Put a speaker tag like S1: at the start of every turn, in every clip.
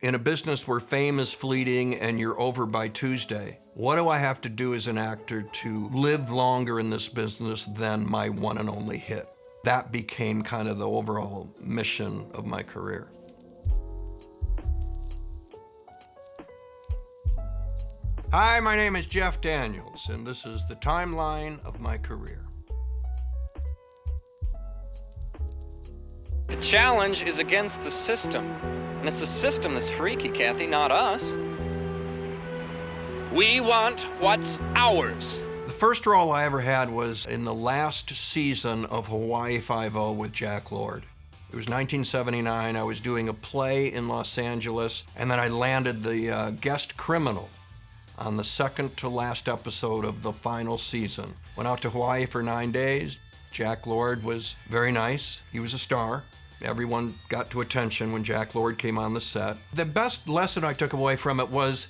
S1: In a business where fame is fleeting and you're over by Tuesday, what do I have to do as an actor to live longer in this business than my one and only hit? That became kind of the overall mission of my career. Hi, my name is Jeff Daniels, and this is the timeline of my career.
S2: The challenge is against the system. And it's the system that's freaky, Kathy, not us. We want what's ours.
S1: The first role I ever had was in the last season of Hawaii Five-0 with Jack Lord. It was 1979. I was doing a play in Los Angeles, and then I landed the guest criminal on the second to last episode of the final season. Went out to Hawaii for 9 days. Jack Lord was very nice. He was a star. Everyone got to attention when Jack Lord came on the set. The best lesson I took away from it was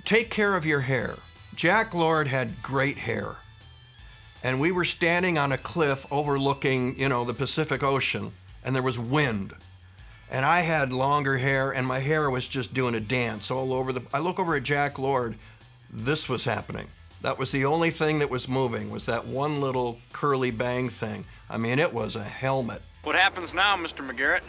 S1: take care of your hair. Jack Lord had great hair. And we were standing on a cliff overlooking, the Pacific Ocean, and there was wind. And I had longer hair, and my hair was just doing a dance all over I look over at Jack Lord, this was happening. That was the only thing that was moving, was that one little curly bang thing. I mean, it was a helmet.
S2: What happens now, Mr. McGarrett?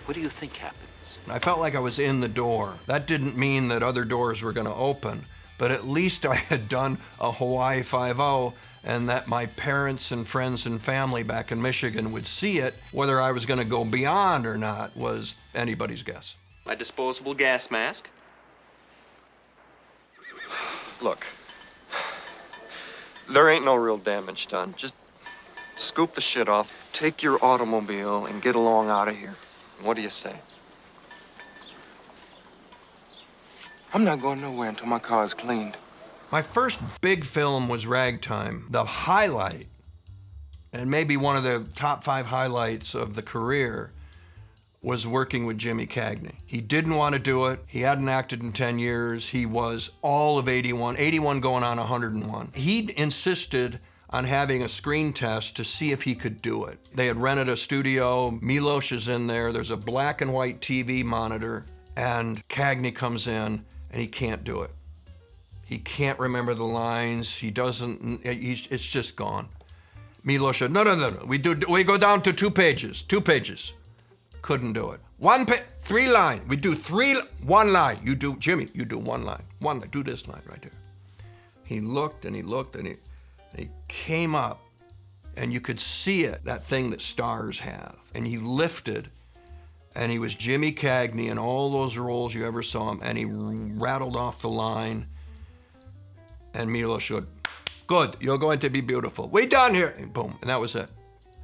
S3: What do you think happens?
S1: I felt like I was in the door. That didn't mean that other doors were going to open, but at least I had done a Hawaii Five-0, and that my parents and friends and family back in Michigan would see it. Whether I was going to go beyond or not was anybody's guess.
S2: My disposable gas mask.
S4: Look, there ain't no real damage done. Just scoop the shit off, take your automobile, and get along out of here. What do you say? I'm not going nowhere until my car is cleaned.
S1: My first big film was Ragtime. The highlight, and maybe one of the top 5 highlights of the career, was working with Jimmy Cagney. He didn't want to do it. He hadn't acted in 10 years. He was all of 81 going on 101. He insisted on having a screen test to see if he could do it. They had rented a studio. Milos is in there. There's a black and white TV monitor, and Cagney comes in, and he can't do it. He can't remember the lines. He doesn't, it's just gone. Milos said, no. We go down to 2 pages. Couldn't do it. 3 lines. We do 1 line. Jimmy, you do 1 line. 1 line. Do this line right there. He looked, and he came up, and you could see it, that thing that stars have. And he lifted, and he was Jimmy Cagney in all those roles you ever saw him, and he rattled off the line. And Milos said, good, you're going to be beautiful. We done here. And boom, and that was it.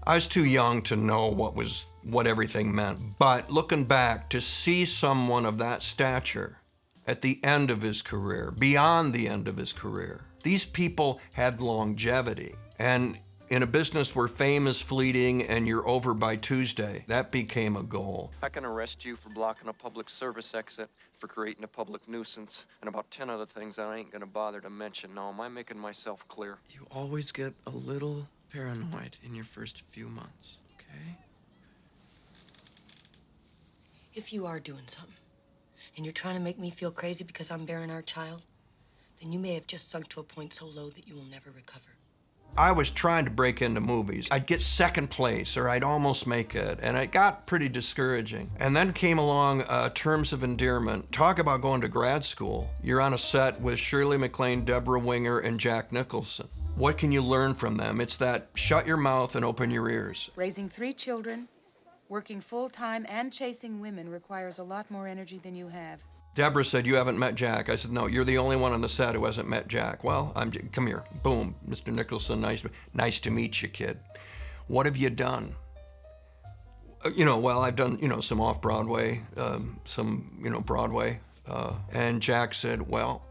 S1: I was too young to know what everything meant. But looking back, to see someone of that stature at the end of his career, beyond the end of his career, these people had longevity. And in a business where fame is fleeting and you're over by Tuesday, that became a goal.
S4: I can arrest you for blocking a public service exit, for creating a public nuisance, and about 10 other things I ain't gonna bother to mention. Now, am I making myself clear?
S5: You always get a little paranoid in your first few months, okay?
S6: If you are doing something, and you're trying to make me feel crazy because I'm bearing our child, then you may have just sunk to a point so low that you will never recover.
S1: I was trying to break into movies. I'd get second place, or I'd almost make it, and it got pretty discouraging. And then came along Terms of Endearment. Talk about going to grad school. You're on a set with Shirley MacLaine, Deborah Winger, and Jack Nicholson. What can you learn from them? It's that shut your mouth and open your ears.
S7: Raising 3 children, working full-time, and chasing women requires a lot more energy than you have.
S1: Deborah said, you haven't met Jack. I said, no, you're the only one on the set who hasn't met Jack. Well, come here. Boom, Mr. Nicholson, nice to meet you, kid. What have you done? I've done, some off-Broadway, Broadway. And Jack said, well,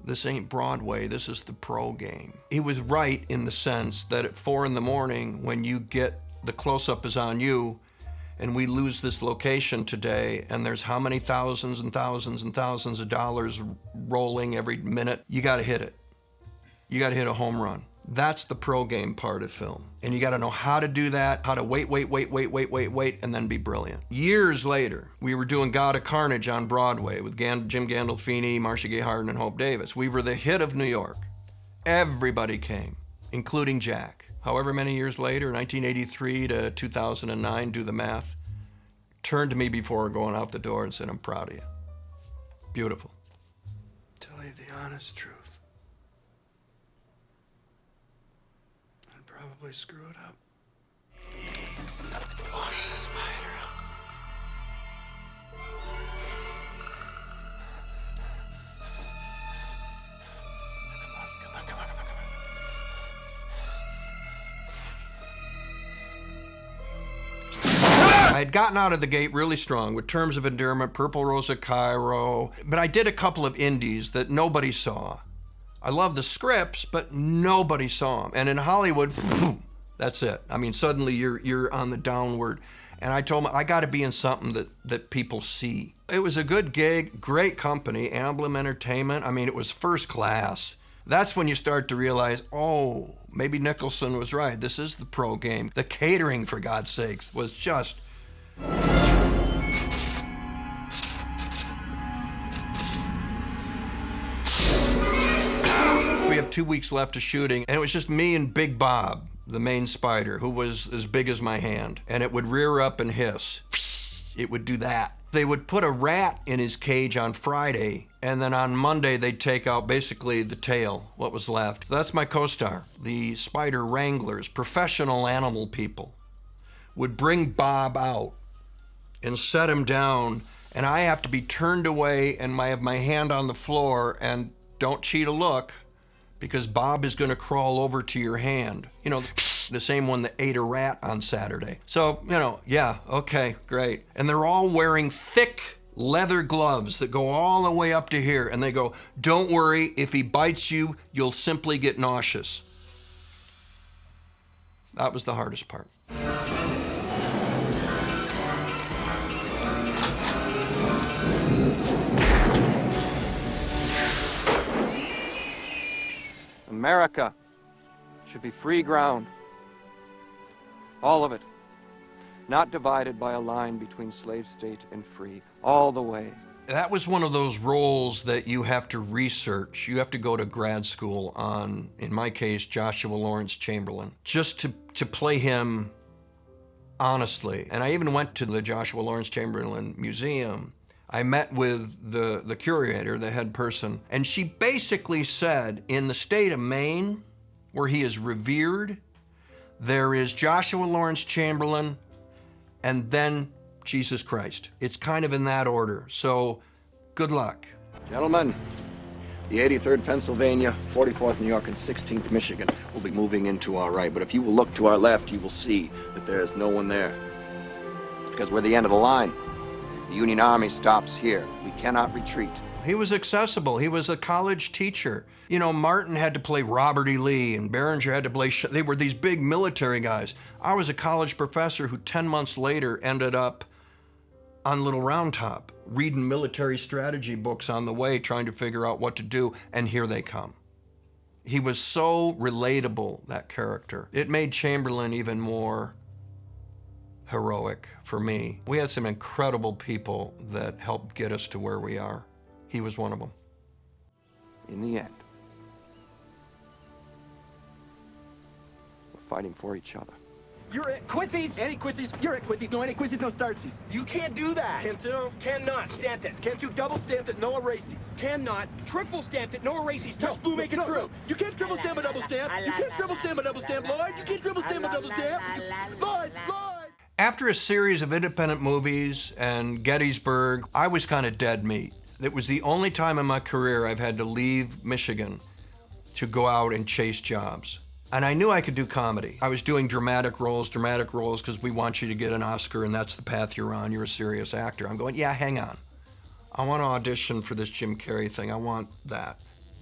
S1: this ain't Broadway, this is the pro game. He was right in the sense that at 4 a.m, when you get, the close-up is on you, and we lose this location today, and there's how many thousands and thousands and thousands of dollars rolling every minute, you gotta hit it. You gotta hit a home run. That's the pro game part of film. And you got to know how to do that, how to wait, and then be brilliant. Years later, we were doing God of Carnage on Broadway with Jim Gandolfini, Marcia Gay Harden, and Hope Davis. We were the hit of New York. Everybody came, including Jack. However many years later, 1983 to 2009, do the math, turned to me before going out the door and said, I'm proud of you. Beautiful.
S3: Tell you the honest truth. I'd probably screw it up. Wash the spider. Come on.
S1: I had gotten out of the gate really strong with Terms of Endearment, Purple Rose of Cairo, but I did a couple of indies that nobody saw. I love the scripts, but nobody saw them. And in Hollywood, that's it. I mean, suddenly you're on the downward. And I told him, I got to be in something that people see. It was a good gig, great company, Amblin Entertainment. I mean, it was first class. That's when you start to realize, oh, maybe Nicholson was right. This is the pro game. The catering, for God's sakes, was just... We have 2 weeks left of shooting, and it was just me and Big Bob, the main spider, who was as big as my hand, and it would rear up and hiss. It would do that. They would put a rat in his cage on Friday, and then on Monday they'd take out basically the tail, what was left. That's my co-star. The spider wranglers, professional animal people, would bring Bob out and set him down, and I have to be turned away and I have my hand on the floor, and don't cheat a look, because Bob is going to crawl over to your hand. You know, the same one that ate a rat on Saturday. So, yeah, okay, great. And they're all wearing thick leather gloves that go all the way up to here, and they go, don't worry, if he bites you, you'll simply get nauseous. That was the hardest part.
S4: America should be free ground. All of it. Not divided by a line between slave state and free. All the way.
S1: That was one of those roles that you have to research. You have to go to grad school on, in my case, Joshua Lawrence Chamberlain, just to play him honestly. And I even went to the Joshua Lawrence Chamberlain Museum. I met with the curator, the head person, and she basically said, in the state of Maine, where he is revered, there is Joshua Lawrence Chamberlain and then Jesus Christ. It's kind of in that order. So, good luck.
S4: Gentlemen, the 83rd Pennsylvania, 44th New York, and 16th Michigan will be moving into our right. But if you will look to our left, you will see that there is no one there. Because we're the end of the line. The Union Army stops here. We cannot retreat.
S1: He was accessible. He was a college teacher. You know, Martin had to play Robert E. Lee, and Berenger had to play... They were these big military guys. I was a college professor who 10 months later ended up on Little Round Top, reading military strategy books on the way, trying to figure out what to do, and here they come. He was so relatable, that character. It made Chamberlain even more heroic for me. We had some incredible people that helped get us to where we are. He was one of them.
S4: In the end, we're fighting for each other.
S8: You're at Quincy's. Anti-Quincy's. You're at Quincy's. No anti-Quincy's, no startsies. You can't do that. Can't do. Cannot. Stamped it. Can't do double stamped it, no erases. Cannot. Triple stamped it, no erases. Touch blue, make it true. You can't triple stamp a double stamp. You can't triple stamp a double stamp, Lloyd. You can't triple stamp a double stamp. Lloyd.
S1: After a series of independent movies and Gettysburg, I was kind of dead meat. It was the only time in my career I've had to leave Michigan to go out and chase jobs. And I knew I could do comedy. I was doing dramatic roles because we want you to get an Oscar and that's the path you're on. You're a serious actor. I'm going, yeah, hang on. I want to audition for this Jim Carrey thing. I want that.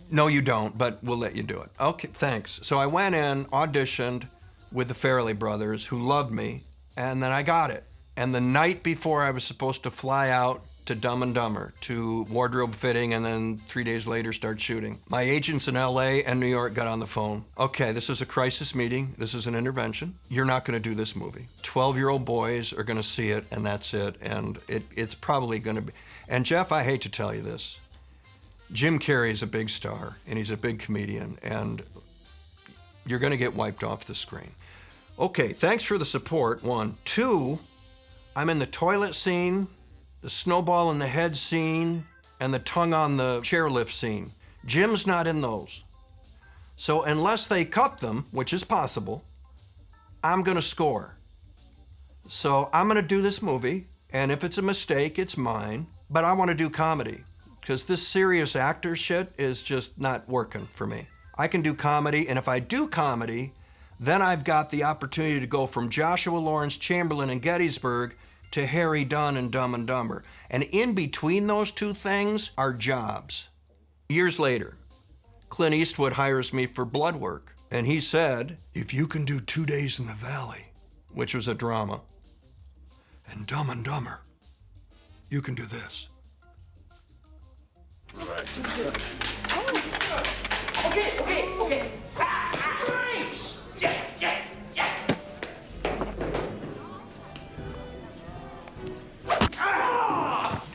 S1: No, you don't, but we'll let you do it. Okay, thanks. So I went in, auditioned with the Farrelly brothers, who loved me, and then I got it. And the night before I was supposed to fly out to Dumb and Dumber, to wardrobe fitting, and then 3 days later start shooting. My agents in LA and New York got on the phone. Okay, this is a crisis meeting. This is an intervention. You're not going to do this movie. 12-year-old boys are going to see it, and that's it. And it's probably going to be. And Jeff, I hate to tell you this. Jim Carrey is a big star, and he's a big comedian, and you're going to get wiped off the screen. Okay, thanks for the support, one. Two, I'm in the toilet scene, the snowball in the head scene, and the tongue on the chairlift scene. Jim's not in those. So unless they cut them, which is possible, I'm going to score. So I'm going to do this movie, and if it's a mistake, it's mine, but I want to do comedy, because this serious actor shit is just not working for me. I can do comedy, and if I do comedy, then I've got the opportunity to go from Joshua Lawrence Chamberlain in Gettysburg to Harry Dunn in Dumb and Dumber. And in between those two things are jobs. Years later, Clint Eastwood hires me for blood work. And he said, if you can do 2 Days in the Valley, which was a drama, and Dumb and Dumber, you can do this.
S8: Okay. Nice! Yes!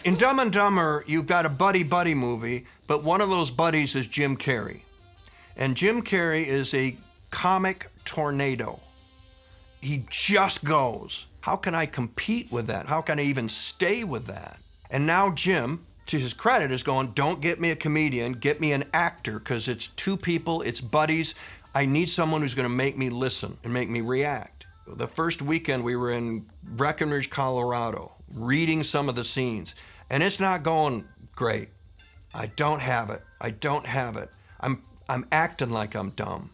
S1: In Dumb and Dumber, you've got a buddy movie, but one of those buddies is Jim Carrey. And Jim Carrey is a comic tornado. He just goes. How can I compete with that? How can I even stay with that? And now Jim, to his credit, is going, don't get me a comedian, get me an actor, because it's two people, it's buddies. I need someone who's going to make me listen and make me react. The first weekend we were in Breckenridge, Colorado, reading some of the scenes, and it's not going great. I don't have it. I'm acting like I'm dumb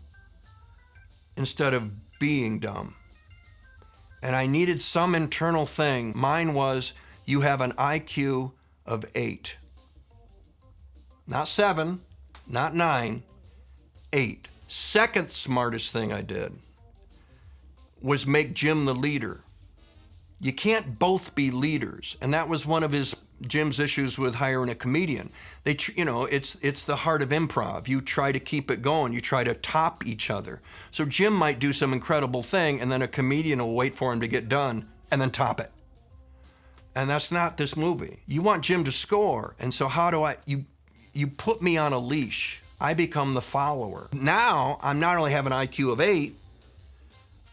S1: instead of being dumb. And I needed some internal thing. Mine was, you have an IQ of 8. Not 7, not 9, 8. Second smartest thing I did was make Jim the leader. You can't both be leaders. And that was one of Jim's issues with hiring a comedian. It's the heart of improv. You try to keep it going. You try to top each other. So Jim might do some incredible thing, and then a comedian will wait for him to get done and then top it. And that's not this movie. You want Jim to score. And so you put me on a leash. I become the follower. Now, I'm not only have an IQ of 8,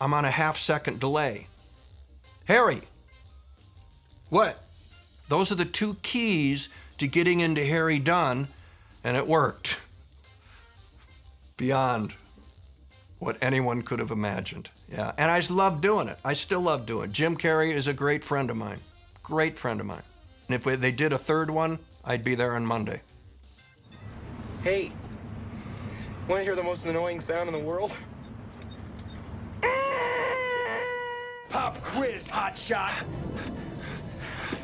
S1: I'm on a half-second delay. Harry, what? Those are the two keys to getting into Harry Dunn, and it worked. Beyond what anyone could have imagined. Yeah, and I love doing it. I still love doing it. Jim Carrey is a great friend of mine. Great friend of mine. And if they did a third one, I'd be there on Monday.
S8: Hey, want to hear the most annoying sound in the world? Pop quiz, hotshot.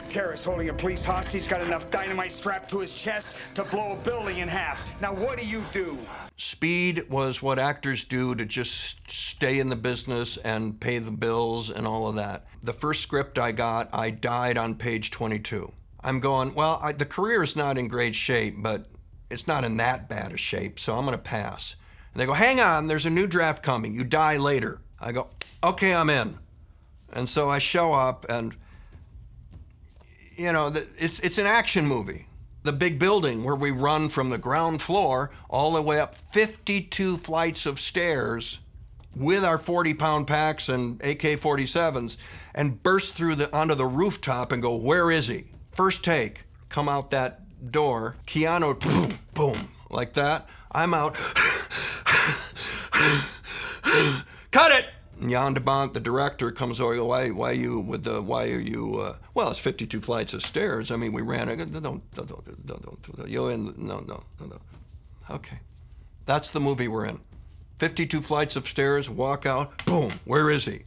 S8: Terrorist holding a police hostage. He's got enough dynamite strapped to his chest to blow a building in half. Now what do?
S1: Speed was what actors do to just stay in the business and pay the bills and all of that. The first script I got, I died on page 22. I'm going, well, the career is not in great shape, but it's not in that bad a shape, so I'm going to pass. And they go, hang on, there's a new draft coming. You die later. I go, okay, I'm in. And so I show up, and, it's an action movie. The big building where we run from the ground floor all the way up 52 flights of stairs with our 40-pound packs and AK-47s and burst through onto the rooftop and go, where is he? First take, come out that door, Keanu, boom, boom, like that. I'm out. Cut it! And Jan de Bont, the director, comes over. Why are you? Well, it's 52 flights of stairs. I mean, we ran. Don't. You're in. No. Okay, that's the movie we're in. 52 flights of stairs. Walk out. Boom. Where is he?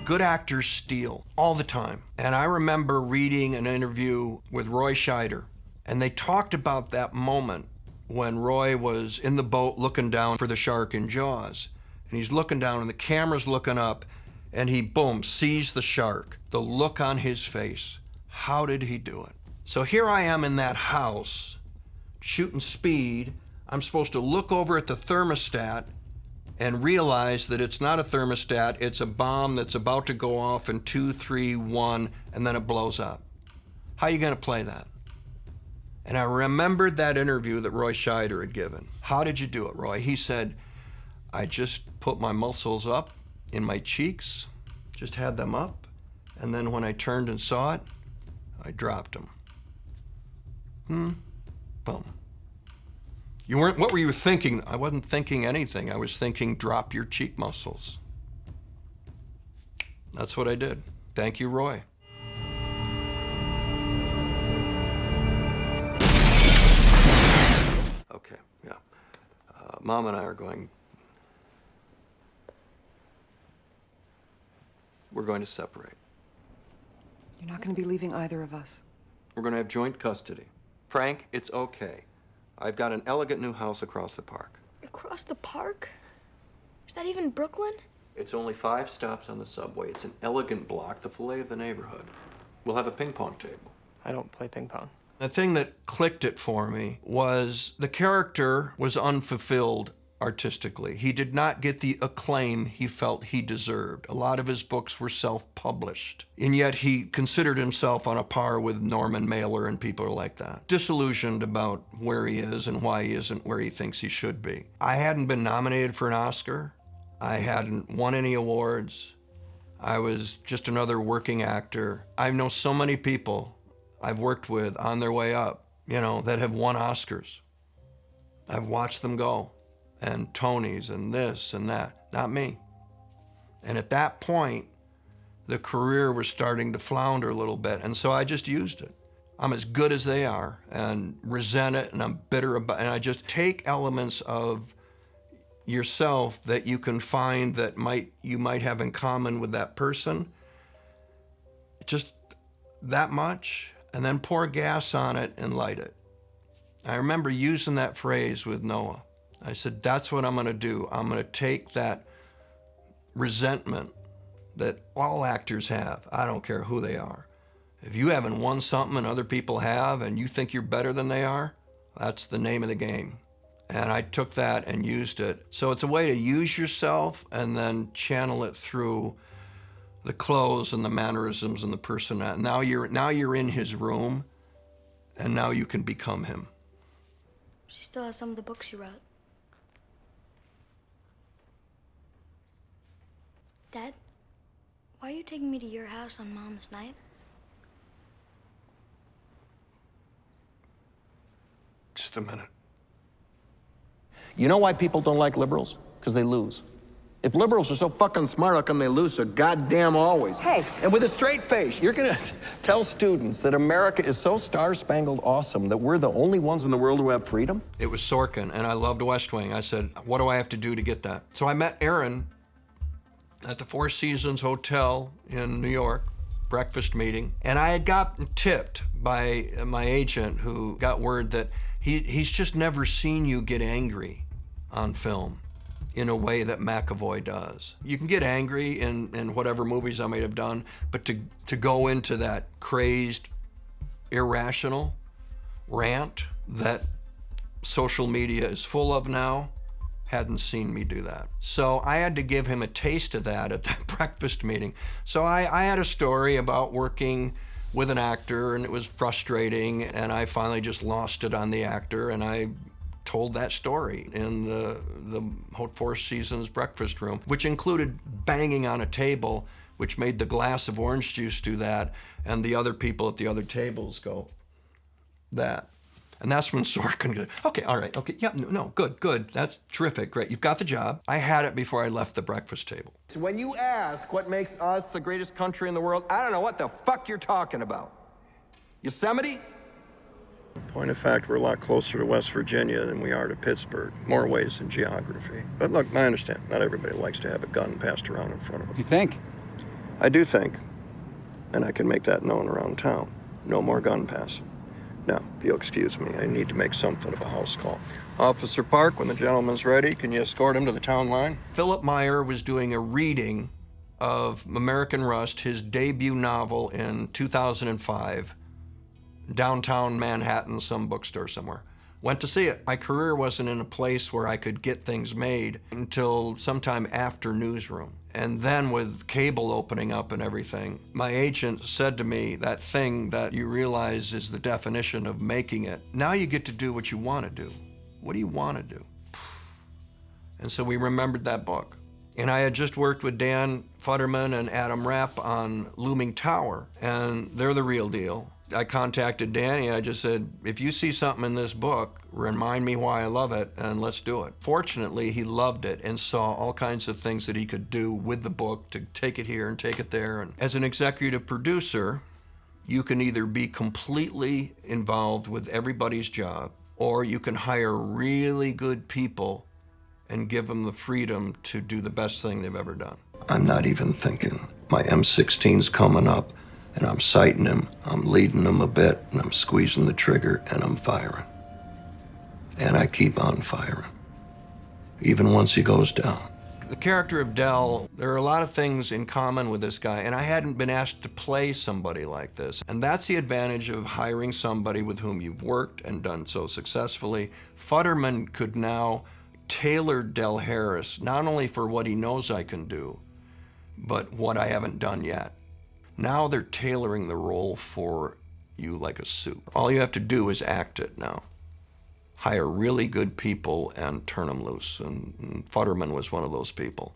S1: Good actors steal all the time. And I remember reading an interview with Roy Scheider, and they talked about that moment when Roy was in the boat looking down for the shark in Jaws. And he's looking down and the camera's looking up and he, boom, sees the shark. The look on his face. How did he do it? So here I am in that house, shooting Speed. I'm supposed to look over at the thermostat and realize that it's not a thermostat, it's a bomb that's about to go off in 2, 3, 1, and then it blows up. How are you gonna play that? And I remembered that interview that Roy Scheider had given. How did you do it, Roy? He said, I just put my muscles up in my cheeks, just had them up, and then when I turned and saw it, I dropped them. Boom. You weren't, what were you thinking? I wasn't thinking anything. I was thinking, drop your cheek muscles. That's what I did. Thank you, Roy. Okay, yeah. Mom and I are going, we're going to separate.
S9: You're not going to be leaving either of us.
S1: We're going to have joint custody. Frank, it's okay. I've got an elegant new house across the park.
S10: Across the park? Is that even Brooklyn?
S1: It's only 5 stops on the subway. It's an elegant block, the fillet of the neighborhood. We'll have a ping pong table.
S5: I don't play ping pong.
S1: The thing that clicked it for me was the character was unfulfilled artistically. He did not get the acclaim he felt he deserved. A lot of his books were self-published, and yet he considered himself on a par with Norman Mailer and people like that. Disillusioned about where he is and why he isn't where he thinks he should be. I hadn't been nominated for an Oscar. I hadn't won any awards. I was just another working actor. I know so many people I've worked with on their way up, that have won Oscars. I've watched them go, and Tonys and this and that, not me. And at that point, the career was starting to flounder a little bit, and so I just used it. I'm as good as they are, and resent it, and I'm bitter about it, and I just take elements of yourself that you can find that you might have in common with that person, just that much, and then pour gas on it and light it. I remember using that phrase with Noah. I said, that's what I'm gonna do. I'm gonna take that resentment that all actors have. I don't care who they are. If you haven't won something and other people have and you think you're better than they are, that's the name of the game. And I took that and used it. So it's a way to use yourself and then channel it through the clothes and the mannerisms and the personality. Now you're in his room, and now you can become him.
S10: She still has some of the books she wrote. Dad, why are you taking me to your house on Mom's night?
S1: Just a minute.
S4: You know why people don't like liberals? Because they lose. If liberals are so fucking smart, how come they lose so goddamn always?
S9: Hey.
S4: And with a straight face, you're gonna tell students that America is so star-spangled awesome that we're the only ones in the world who have freedom?
S1: It was Sorkin, and I loved West Wing. I said, what do I have to do to get that? So I met Aaron at the Four Seasons Hotel in New York, breakfast meeting, and I had gotten tipped by my agent who got word that he's just never seen you get angry on film in a way that McAvoy does. You can get angry in whatever movies I might have done, but to go into that crazed, irrational rant that social media is full of now, hadn't seen me do that. So I had to give him a taste of that at that breakfast meeting. So I had a story about working with an actor, and it was frustrating, and I finally just lost it on the actor, and I told that story in the Four Seasons breakfast room, which included banging on a table, which made the glass of orange juice do that, and the other people at the other tables go, that. And that's when Sorkin goes, okay, all right, okay, yeah, no, good, that's terrific, great, you've got the job. I had it before I left the breakfast table.
S4: When you ask what makes us the greatest country in the world, I don't know what the fuck you're talking about. Yosemite?
S1: Point of fact, we're a lot closer to West Virginia than we are to Pittsburgh, more ways than geography. But look, I understand, not everybody likes to have a gun passed around in front of them.
S3: You think?
S1: I do think, and I can make that known around town. No more gun passing. Now, if you'll excuse me, I need to make something of a house call. Officer Park, when the gentleman's ready, can you escort him to the town line? Philip Meyer was doing a reading of American Rust, his debut novel in 2005, downtown Manhattan, some bookstore somewhere. Went to see it. My career wasn't in a place where I could get things made until sometime after Newsroom. And then with cable opening up and everything, my agent said to me, that thing that you realize is the definition of making it, now you get to do what you want to do. What do you want to do? And so we remembered that book. And I had just worked with Dan Futterman and Adam Rapp on Looming Tower, and they're the real deal. I contacted Danny. I just said, if you see something in this book, remind me why I love it, and let's do it. Fortunately, he loved it and saw all kinds of things that he could do with the book to take it here and take it there. And as an executive producer, you can either be completely involved with everybody's job, or you can hire really good people and give them the freedom to do the best thing they've ever done. I'm not even thinking. My M16's coming up, and I'm sighting him, I'm leading him a bit, and I'm squeezing the trigger, and I'm firing. And I keep on firing, even once he goes down. The character of Del, there are a lot of things in common with this guy, and I hadn't been asked to play somebody like this. And that's the advantage of hiring somebody with whom you've worked and done so successfully. Futterman could now tailor Del Harris, not only for what he knows I can do, but what I haven't done yet. Now they're tailoring the role for you like a suit. All you have to do is act it now. Hire really good people and turn them loose. And Futterman was one of those people.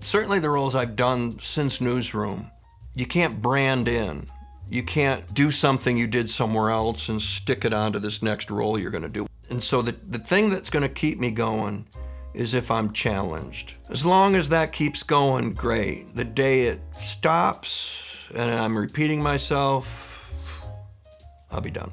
S1: Certainly the roles I've done since Newsroom, you can't brand in. You can't do something you did somewhere else and stick it onto this next role you're going to do. And so the thing that's going to keep me going is if I'm challenged. As long as that keeps going, great. The day it stops and I'm repeating myself, I'll be done.